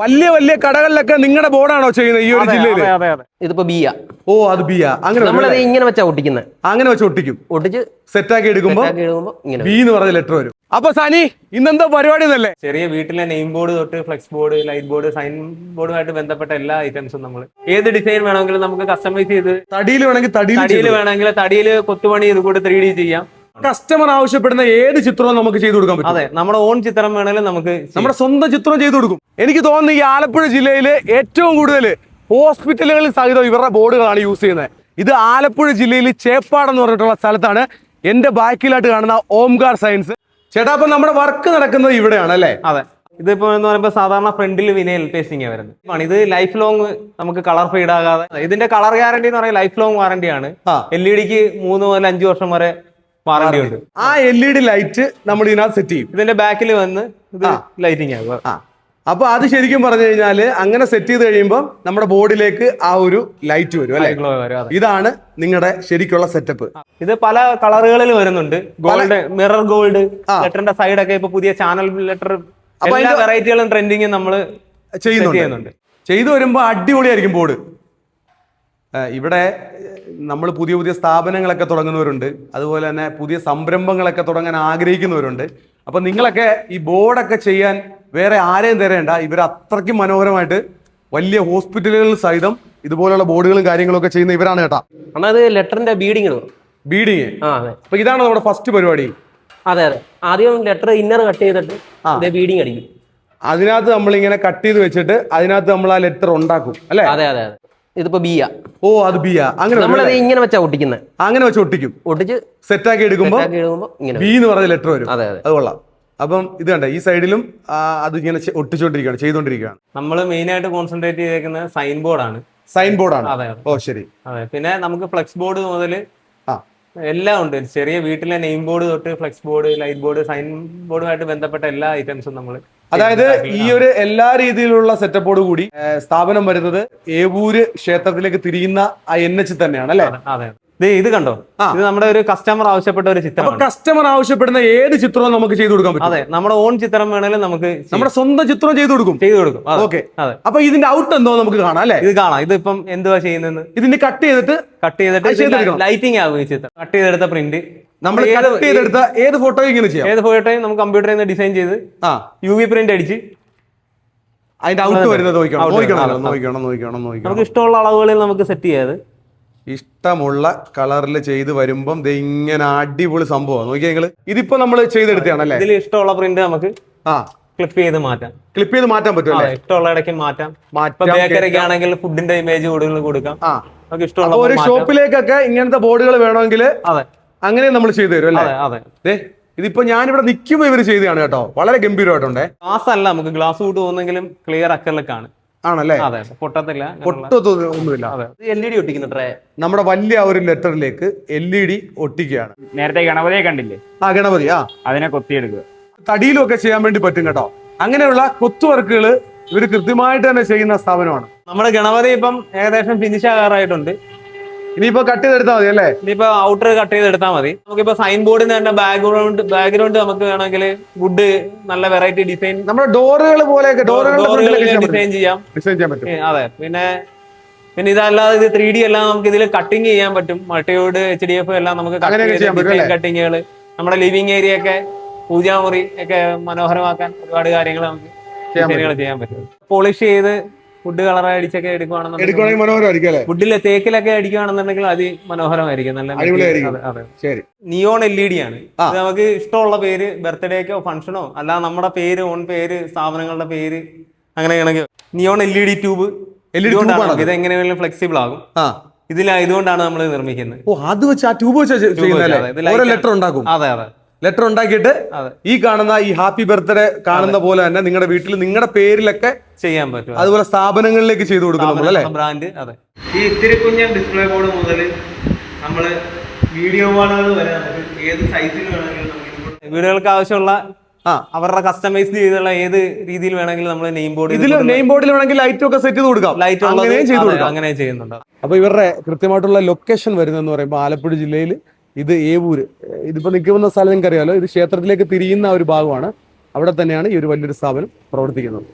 വലിയ വലിയ കടകളിലൊക്കെ നിങ്ങളുടെ ബോർഡാണോ ചെയ്യുന്നത് ഈ ഒരു ജില്ലയിൽ? ഇതിപ്പോ ബിയ. ഓ, അത് ബിയ. അങ്ങനെ നമ്മളത് ഇങ്ങനെ വെച്ചാ ഒട്ടിക്കുന്നത്. അങ്ങനെ വെച്ച് ഒട്ടിക്കും. ഒട്ടിച്ച് സെറ്റാക്കി എടുക്കുമ്പോ ബി എന്ന് പറഞ്ഞ ലെറ്റർ വരും. അപ്പൊ സനി, ഇന്നെന്താ പരിപാടി എന്നല്ലേ? ചെറിയ വീട്ടിലെ നെയിം ബോർഡ് തൊട്ട് flex board, light board, sign ബോർഡുമായിട്ട് ബന്ധപ്പെട്ട എല്ലാ ഐറ്റംസും നമ്മൾ ഏത് ഡിസൈൻ വേണമെങ്കിലും നമുക്ക് കസ്റ്റമൈസ് ചെയ്ത്, തടിയിൽ വേണമെങ്കിൽ തടിയിൽ കൊത്തുപണി ഇത് കൂടെ 3D ചെയ്യാം. കസ്റ്റമർ ആവശ്യപ്പെടുന്ന ഏത് ചിത്രവും നമുക്ക് ചെയ്തു കൊടുക്കാൻ പറ്റും. അതെ, നമ്മുടെ ഓൺ ചിത്രം വേണമെങ്കിലും നമുക്ക് നമ്മുടെ സ്വന്തം ചിത്രം ചെയ്തു കൊടുക്കും. എനിക്ക് തോന്നുന്നു ഈ ആലപ്പുഴ ജില്ലയില് ഏറ്റവും കൂടുതൽ ഹോസ്പിറ്റലുകളിൽ സഹിതം ഇവരുടെ ബോർഡുകളാണ് യൂസ് ചെയ്യുന്നത്. ഇത് ആലപ്പുഴ ജില്ലയിൽ ചേപ്പാട് എന്ന് പറഞ്ഞിട്ടുള്ള സ്ഥലത്താണ്. എന്റെ ബാക്കിലായിട്ട് കാണുന്ന ഓംകാർ സയൻസ്. ചേട്ടാ, അപ്പൊ നമ്മുടെ വർക്ക് നടക്കുന്നത് ഇവിടെയാണ് അല്ലേ? അതെ, ഇതിപ്പോ എന്ന് പറയുമ്പോൾ സാധാരണ ഫ്രണ്ടിൽ വിനയൽ പേസ്റ്റിംഗ് വരുന്നത്. ഇത് ലൈഫ് ലോങ് നമുക്ക് കളർ ഫെയ്ഡ് ആകാതെ. ഇതിന്റെ കളർ ഗ്യാരണ്ടി എന്ന് പറയുന്നത് ലൈഫ് ലോങ് വാറന്റി ആണ്. LED-ക്ക് 3 മുതൽ 5 വർഷം വരെ വാറന്റി ഉണ്ട്. ആ LED ലൈറ്റ് നമ്മൾ ഇതിനകത്ത് സെറ്റ് ചെയ്യും. ഇതിന്റെ ബാക്കിൽ വന്ന് ഇത് ലൈറ്റിംഗ് ആകും. അപ്പൊ അത് ശരിക്കും പറഞ്ഞു കഴിഞ്ഞാല് അങ്ങനെ സെറ്റ് ചെയ്ത് കഴിയുമ്പോൾ നമ്മുടെ ബോർഡിലേക്ക് ആ ഒരു ലൈറ്റ് വരും അല്ലെ? ഇതാണ് നിങ്ങളുടെ ശരിക്കുള്ള സെറ്റപ്പ്. ഇത് പല കളറുകളിൽ വരുന്നുണ്ട്. ഗോൾഡ്, മിറർ ഗോൾഡ്, ലെറ്ററിന്റെ സൈഡൊക്കെ ഇപ്പൊ പുതിയ ചാനൽ ലെറ്റർ, എല്ലാ വെറൈറ്റികളും ട്രെൻഡിങ് നമ്മൾ ചെയ്യുന്നുണ്ട്. ചെയ്തു വരുമ്പോ അടിപൊളിയായിരിക്കും ബോർഡ്. ഇവിടെ നമ്മൾ പുതിയ പുതിയ സ്ഥാപനങ്ങളൊക്കെ തുടങ്ങുന്നവരുണ്ട്, അതുപോലെ തന്നെ പുതിയ സംരംഭങ്ങളൊക്കെ തുടങ്ങാൻ ആഗ്രഹിക്കുന്നവരുണ്ട്. അപ്പൊ നിങ്ങളൊക്കെ ഈ ബോർഡൊക്കെ ചെയ്യാൻ വേറെ ആരെയും തരേണ്ട. ഇവർ അത്രയ്ക്കും മനോഹരമായിട്ട് വലിയ ഹോസ്പിറ്റലുകൾ സഹിതം ഇതുപോലുള്ള ബോർഡുകളും കാര്യങ്ങളും ഒക്കെ ചെയ്യുന്ന ഇവരാണ് കേട്ടാ. അത് ലെറ്ററിന്റെ ബീഡിങ്. അപ്പൊ ഇതാണ് നമ്മുടെ ഫസ്റ്റ് പരിപാടി. അതെ, ആദ്യം ലെറ്റർ ഇന്നർ കട്ട് ചെയ്തിട്ട് ബീഡിങ് അടിക്കും. അതിനകത്ത് നമ്മൾ ഇങ്ങനെ കട്ട് ചെയ്ത് വെച്ചിട്ട് അതിനകത്ത് നമ്മൾ ആ ലെറ്റർ ഉണ്ടാക്കും അല്ലെ? അതെ. ഇതിപ്പോ ബിയ. ഓ, അത് ബിയ. അങ്ങനെ നമ്മളത് ഇങ്ങനെ വെച്ചാ ഒട്ടിക്കുന്നത്. അങ്ങനെ വെച്ച് ഒട്ടിക്കും. ഒട്ടിച്ച് സെറ്റാക്കി എടുക്കുമ്പോ ബി എന്ന് പറഞ്ഞ ലെറ്റർ വരും. അത് കൊള്ളാം. അപ്പം ഇത് കണ്ട ഈ സൈഡിലും അത് ഇങ്ങനെ ഒട്ടിച്ചോണ്ടിരിക്കുകയാണ്, ചെയ്തോണ്ടിരിക്കുകയാണ്. നമ്മൾ മെയിൻ ആയിട്ട് കോൺസെൻട്രേറ്റ് ചെയ്തേക്കുന്നത് സൈൻ ബോർഡാണ്. സൈൻ ബോർഡാണ്. അതെ. ഓ, ശരി. അതെ, പിന്നെ നമുക്ക് ഫ്ലെക്സ് ബോർഡ് മുതൽ എല്ലാം ഉണ്ട്. ചെറിയ വീട്ടിലെ നെയിം ബോർഡ് തൊട്ട് flex board, light board, sign ബോർഡുമായിട്ട് ബന്ധപ്പെട്ട എല്ലാ ഐറ്റംസും നമ്മൾ, അതായത് ഈ ഒരു എല്ലാ രീതിയിലുള്ള സെറ്റപ്പോട് കൂടി സ്ഥാപനം വരുന്നത് ഏവൂര് ക്ഷേത്രത്തിലേക്ക് തിരിയുന്ന ആ NH തന്നെയാണ് അല്ലെ? അതെ. ഇത് കണ്ടോ, ഇത് നമ്മുടെ ഒരു കസ്റ്റമർ ആവശ്യപ്പെട്ട ഒരു ചിത്രം. കസ്റ്റമർ ആവശ്യപ്പെടുന്ന ഏത് ചിത്രവും നമുക്ക് ചെയ്തു കൊടുക്കാൻ പറ്റും. അതെ, നമ്മുടെ ഓൺ ചിത്രം വേണമെങ്കിലും നമുക്ക് നമ്മുടെ സ്വന്തം ചിത്രം ചെയ്തു കൊടുക്കും. ഓക്കെ. അപ്പൊ ഇതിന്റെ ഔട്ട് എന്തോ നമുക്ക് കാണാം അല്ലെ? ഇത് കാണാം. ഇതിപ്പം എന്തുവാ ചെയ്യുന്നത്, ഇതിന്റെ കട്ട് ചെയ്തിട്ട് ലൈറ്റിംഗ് ആകും. ഈ ചിത്രം കട്ട് ചെയ്തെടുത്ത പ്രിന്റ് നമ്മൾ കട്ട് ചെയ്തെടുത്ത ഏത് ഫോട്ടോയും ഇങ്ങനെ ചെയ്യാം. ഏത് ഫോട്ടോയും നമുക്ക് കമ്പ്യൂട്ടറിൽ നിന്ന് ഡിസൈൻ ചെയ്ത് UV പ്രിന്റ് അടിച്ച് അതിന്റെ ഔട്ട് വരുന്നത് നോക്കണം. നമുക്ക് ഇഷ്ടമുള്ള അളവുകളിൽ നമുക്ക് സെറ്റ് ചെയ്യാതെ ഇഷ്ടമുള്ള കളറിൽ ചെയ്ത് വരുമ്പം ഇങ്ങനെ അടിപൊളി സംഭവം. നോക്കിയാ നിങ്ങള് ഇതിപ്പോ നമ്മൾ ചെയ്തെടുത്താണല്ലേ? ഇതിൽ ഇഷ്ടമുള്ള പ്രിന്റ് നമുക്ക് ക്ലിപ്പ് ചെയ്ത് മാറ്റാൻ പറ്റും. ഇഷ്ടമുള്ള ഇടയ്ക്ക് മാറ്റാം. ബേക്കറിക്ക് ആണെങ്കിൽ ഫുഡിന്റെ ഇമേജ് കൊടുക്കാം. നമുക്ക് ഇഷ്ടമുള്ള ഒരു ഷോപ്പിലേക്കൊക്കെ ഇങ്ങനത്തെ ബോർഡുകൾ വേണമെങ്കിൽ അങ്ങനെ നമ്മൾ ചെയ്തു തരും അല്ലേ? ഇതിപ്പോ ഞാനിവിടെ നിൽക്കുമ്പോ ഇവര് ചെയ്തതാണ് കേട്ടോ. വളരെ ഗംഭീരമായിട്ടുണ്ടേ. ഗ്ലാസ് അല്ല, നമുക്ക് ഗ്ലാസ് കൂട്ട് പോകുന്നെങ്കിലും ക്ലിയർ അക്കറിലേക്കാണ്. ആണല്ലേ? അതെ, പൊട്ടത്തില്ല, പൊട്ടത്തൊന്നുമില്ല. LED ഒട്ടിക്കുന്ന ട്രേ നമ്മുടെ വലിയ ഒരു ലെറ്ററിലേക്ക് LED ഒട്ടിക്കുകയാണ്. നേരത്തെ ഗണപതിയെ കണ്ടില്ലേ? ഗണപതി. അതിനെ കൊത്തിയെടുക്കുക. തടിയിലൊക്കെ ചെയ്യാൻ വേണ്ടി പറ്റും കേട്ടോ. അങ്ങനെയുള്ള കൊത്തു വർക്കുകൾ ഇവര് കൃത്യമായിട്ട് തന്നെ ചെയ്യുന്ന സ്ഥാപനമാണ്. നമ്മുടെ ഗണപതി ഇപ്പം ഏകദേശം ഫിനിഷ് ആകാറായിട്ടുണ്ട്. ഇനിയിപ്പോ കട്ട് ചെയ്തെടുത്താൽ മതി അല്ലേ? ഇനിയിപ്പോ ഔട്ടർ കട്ട് ചെയ്തെടുത്താൽ മതി. നമുക്കിപ്പോ സൈൻ ബോർഡിന് തന്നെ ബാക്ക്ഗ്രൗണ്ട് നമുക്ക് വേണമെങ്കിൽ വുഡ് നല്ല വെറൈറ്റി ഡിസൈൻ, നമ്മുടെ ഡോറുകൾ പോലെ ഡിസൈൻ ചെയ്യാൻ പറ്റും. അതെ. പിന്നെ ഇതല്ലാതെ ഇത് 3D എല്ലാം നമുക്ക് ഇതിൽ കട്ടിങ് ചെയ്യാൻ പറ്റും. മൾട്ടിവുഡ്, HDF എല്ലാം നമുക്ക് കട്ടിങ്ങുകൾ, നമ്മുടെ ലിവിംഗ് ഏരിയ ഒക്കെ, പൂജാമുറി ഒക്കെ മനോഹരമാക്കാൻ ഒരുപാട് കാര്യങ്ങൾ നമുക്ക് ഡിസൈനുകൾ ചെയ്യാൻ പറ്റും. പോളിഷ് ചെയ്ത് വുഡ് കളർ അടിച്ചൊക്കെ എടുക്കുവാണെന്നുണ്ടെങ്കിൽ മനോഹരമായിരിക്കും. വുഡിലെ തേക്കിലൊക്കെ അടിക്കുകയാണെന്നുണ്ടെങ്കിൽ അത് മനോഹരമായിരിക്കും. നല്ല നിയോൺ LED ആണ്. ഇത് നമുക്ക് ഇഷ്ടമുള്ള പേര്, ബർത്ത്ഡേക്കോ ഫംഗ്ഷനോ അല്ല നമ്മുടെ പേര്, ഓൺ പേര്, സ്ഥാപനങ്ങളുടെ പേര്, അങ്ങനെയാണെങ്കിൽ നിയോൺ LED ട്യൂബ്. ഇത് എങ്ങനെ വേണമെങ്കിലും ഫ്ലെക്സിബിൾ ആകും. ഇതുകൊണ്ടാണ് നമ്മൾ നിർമ്മിക്കുന്നത്. ലെറ്റർ ഉണ്ടാക്കും. അതെ. ലെറ്റർ ഉണ്ടാക്കിയിട്ട് ഈ കാണുന്ന ഈ ഹാപ്പി ബർത്ത്ഡേ കാണുന്ന പോലെ തന്നെ നിങ്ങളുടെ വീട്ടിൽ നിങ്ങളുടെ പേരിലൊക്കെ ചെയ്യാൻ പറ്റും. അതുപോലെ സ്ഥാപനങ്ങളിലേക്ക് ചെയ്തു കൊടുക്കും ബ്രാൻഡ്. അതെ. ഈ ഇത്തിരി കുഞ്ഞൻ ഡിസ്പ്ലേ ബോർഡ് മുതൽ നമ്മള് വീഡിയോ ബോർഡുകൾ വരെ നമുക്ക് ഏത് സൈസിൽ വേണമെങ്കിലും വീടുകൾക്ക് ആവശ്യമുള്ള അവരുടെ കസ്റ്റമൈസ് ചെയ്തുള്ള ഏത് രീതിയിൽ വേണമെങ്കിലും നമ്മൾ നെയിം ബോർഡിൽ വേണമെങ്കിൽ ലൈറ്റ് ഒക്കെ സെറ്റ് ചെയ്ത് കൊടുക്കാം. അങ്ങനെ ചെയ്യുന്നുണ്ട്. അപ്പൊ ഇവരുടെ കൃത്യമായിട്ടുള്ള ലൊക്കേഷൻ വരുന്നതെന്ന് പറയുമ്പോൾ ആലപ്പുഴ ജില്ലയിൽ ഇത് ഏവൂര്. ഇതിപ്പോ നിൽക്കുന്ന സ്ഥലം നിങ്ങൾക്ക് അറിയാലോ. ഇത് ക്ഷേത്രത്തിലേക്ക് തിരിയുന്ന ഒരു ഭാഗമാണ്. അവിടെ തന്നെയാണ് ഈ ഒരു വലിയൊരു സ്ഥാപനം പ്രവർത്തിക്കുന്നത്.